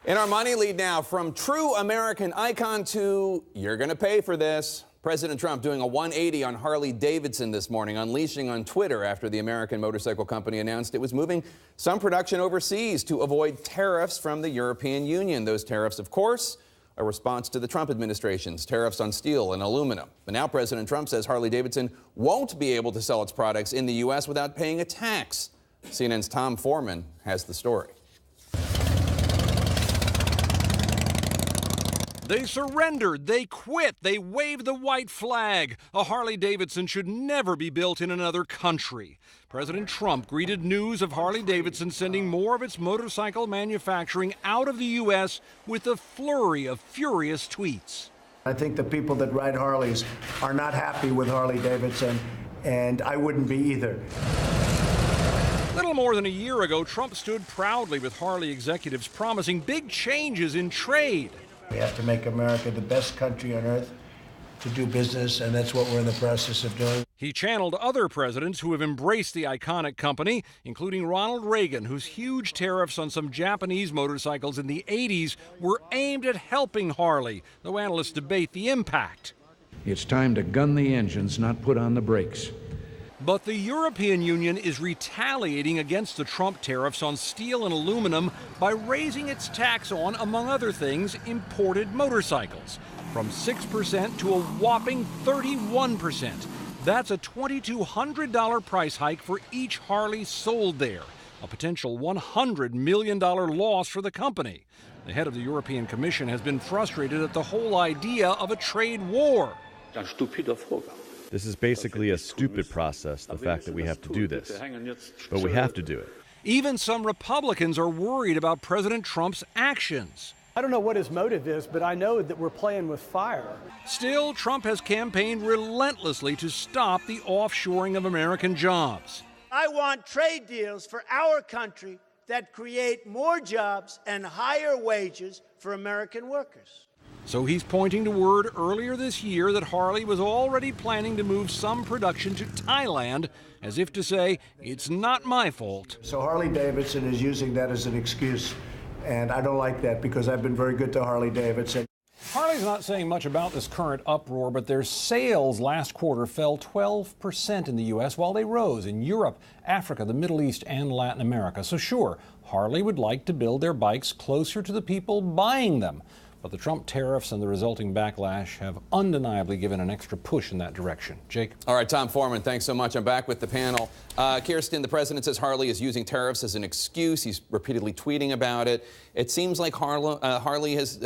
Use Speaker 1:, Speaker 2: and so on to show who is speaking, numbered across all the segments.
Speaker 1: In our money lead now, from true American icon to you're going to pay for this. President Trump doing a 180 on Harley-Davidson this morning, unleashing on Twitter after the American motorcycle company announced it was moving some production overseas to avoid tariffs from the European Union. Those tariffs, of course, a response to the Trump administration's tariffs on steel and aluminum. But now President Trump says Harley-Davidson won't be able to sell its products in the U.S. without paying a tax. CNN's Tom Foreman has the story.
Speaker 2: They surrendered, they quit, they waved the white flag. A Harley-Davidson should never be built in another country. President Trump greeted news of Harley-Davidson sending more of its motorcycle manufacturing out of the U.S. with a flurry of furious tweets.
Speaker 3: I think the people that ride Harleys are not happy with Harley-Davidson, and I wouldn't be either.
Speaker 2: Little more than a year ago, Trump stood proudly with Harley executives promising big changes in trade.
Speaker 3: We have to make America the best country on earth to do business, and that's what we're in the process of doing.
Speaker 2: He channeled other presidents who have embraced the iconic company, including Ronald Reagan, whose huge tariffs on some Japanese motorcycles in the 80s were aimed at helping Harley, though analysts debate the impact.
Speaker 4: It's time to gun the engines, not put on the brakes.
Speaker 2: But the European Union is retaliating against the Trump tariffs on steel and aluminum by raising its tax on, among other things, imported motorcycles from 6% to a whopping 31%. That's a $2,200 price hike for each Harley sold there, a potential $100 million loss for the company. The head of the European Commission has been frustrated at the whole idea of a trade war.
Speaker 5: This is basically a stupid process, the fact that we have to do this. But we have to do it.
Speaker 2: Even some Republicans are worried about President Trump's actions.
Speaker 6: I don't know what his motive is, but I know that we're playing with fire.
Speaker 2: Still, Trump has campaigned relentlessly to stop the offshoring of American jobs.
Speaker 7: I want trade deals for our country that create more jobs and higher wages for American workers.
Speaker 2: So he's pointing to word earlier this year that Harley was already planning to move some production to Thailand, as if to say, it's not my fault.
Speaker 3: So Harley-Davidson is using that as an excuse, and I don't like that because I've been very good to Harley-Davidson.
Speaker 8: Harley's not saying much about this current uproar, but their sales last quarter fell 12% in the U.S., while they rose in Europe, Africa, the Middle East, and Latin America. So sure, Harley would like to build their bikes closer to the people buying them. But the Trump tariffs and the resulting backlash have undeniably given an extra push in that direction. Jake?
Speaker 1: All right, Tom Foreman, thanks so much. I'm back with the panel. Kirsten, the president says Harley is using tariffs as an excuse. He's repeatedly tweeting about it. It seems like Harley has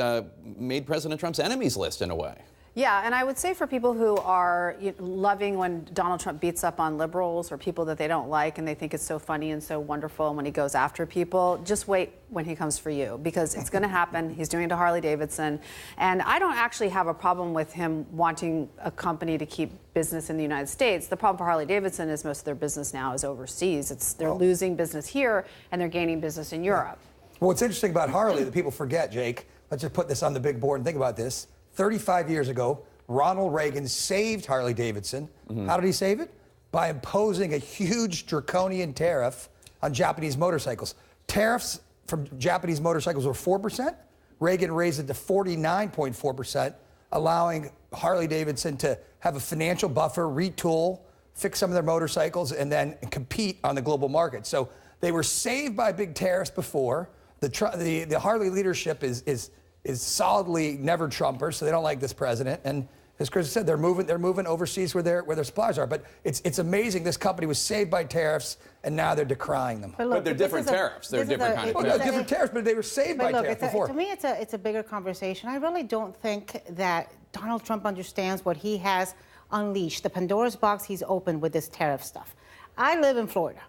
Speaker 1: made President Trump's enemies list in a way.
Speaker 9: Yeah, and I would say for people who are loving when Donald Trump beats up on liberals or people that they don't like and they think it's so funny and so wonderful and when he goes after people, just wait when he comes for you, because it's going to happen. He's doing it to Harley-Davidson. And I don't actually have a problem with him wanting a company to keep business in the United States. The problem for Harley-Davidson is most of their business now is overseas. They're losing business here and they're gaining business in Europe.
Speaker 10: Well, what's interesting about Harley that people forget, Jake, let's just put this on the big board and think about this. 35 years ago, Ronald Reagan saved Harley-Davidson. How did he save it? By imposing a huge draconian tariff on Japanese motorcycles. Tariffs from Japanese motorcycles were 4%. Reagan raised it to 49.4%, allowing Harley-Davidson to have a financial buffer, retool, fix some of their motorcycles, and then compete on the global market. So they were saved by big tariffs before. The Harley leadership is solidly never Trumpers, so they don't like this president. And as Chris said, they're moving overseas where their suppliers are. But it's amazing. This company was saved by tariffs, and now they're decrying them.
Speaker 1: But they're different tariffs. They're different kind of tariffs.
Speaker 10: Well, different tariffs, but they were saved by tariffs before.
Speaker 11: To me, it's a bigger conversation. I really don't think that Donald Trump understands what he has unleashed, the Pandora's box he's opened with this tariff stuff. I live in Florida.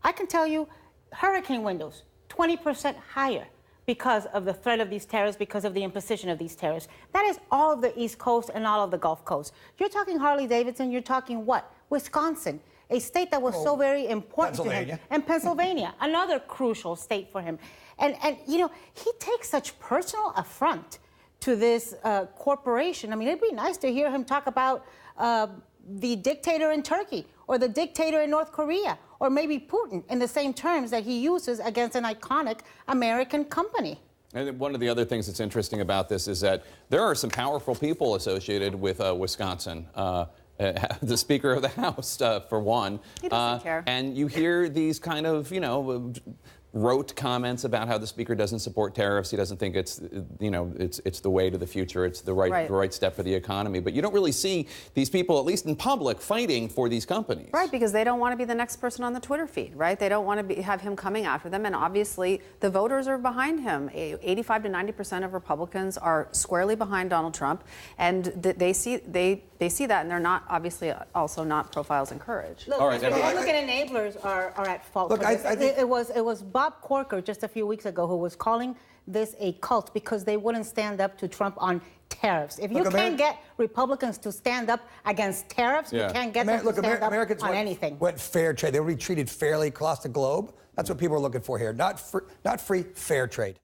Speaker 11: I can tell you, hurricane windows, 20% higher, because of the threat of these tariffs, because of the imposition of these tariffs. That is all of the East Coast and all of the Gulf Coast. You're talking Harley-Davidson, you're talking what? Wisconsin, a state that was so very important to him. And Pennsylvania, another crucial state for him. And you know, he takes such personal affront to this corporation. I mean, it'd be nice to hear him talk about the dictator in Turkey or the dictator in North Korea, or maybe Putin, in the same terms that he uses against an iconic American company.
Speaker 1: And one of the other things that's interesting about this is that there are some powerful people associated with Wisconsin. The Speaker of the House, for one.
Speaker 9: He doesn't care.
Speaker 1: And you hear these kind of, rote comments about how the Speaker doesn't support tariffs. He doesn't think it's, it's the way to the future. It's the right step for the economy. But you don't really see these people, at least in public, fighting for these companies.
Speaker 9: Right, because they don't want to be the next person on the Twitter feed, right? They don't want to have him coming after them. And obviously, the voters are behind him. 85 to 90% of Republicans are squarely behind Donald Trump, and they see that, and they're not obviously also not profiles in courage.
Speaker 11: Look,
Speaker 1: all right,
Speaker 11: Republican enablers are at fault.
Speaker 10: Look,
Speaker 11: I think it was Bob Corker just a few weeks ago who was calling this a cult because they wouldn't stand up to Trump on tariffs. If you can't get Republicans to stand up against tariffs, you can't get them to stand up on anything.
Speaker 10: Went fair trade. They were treated fairly across the globe. That's what people are looking for here. Not free, fair trade.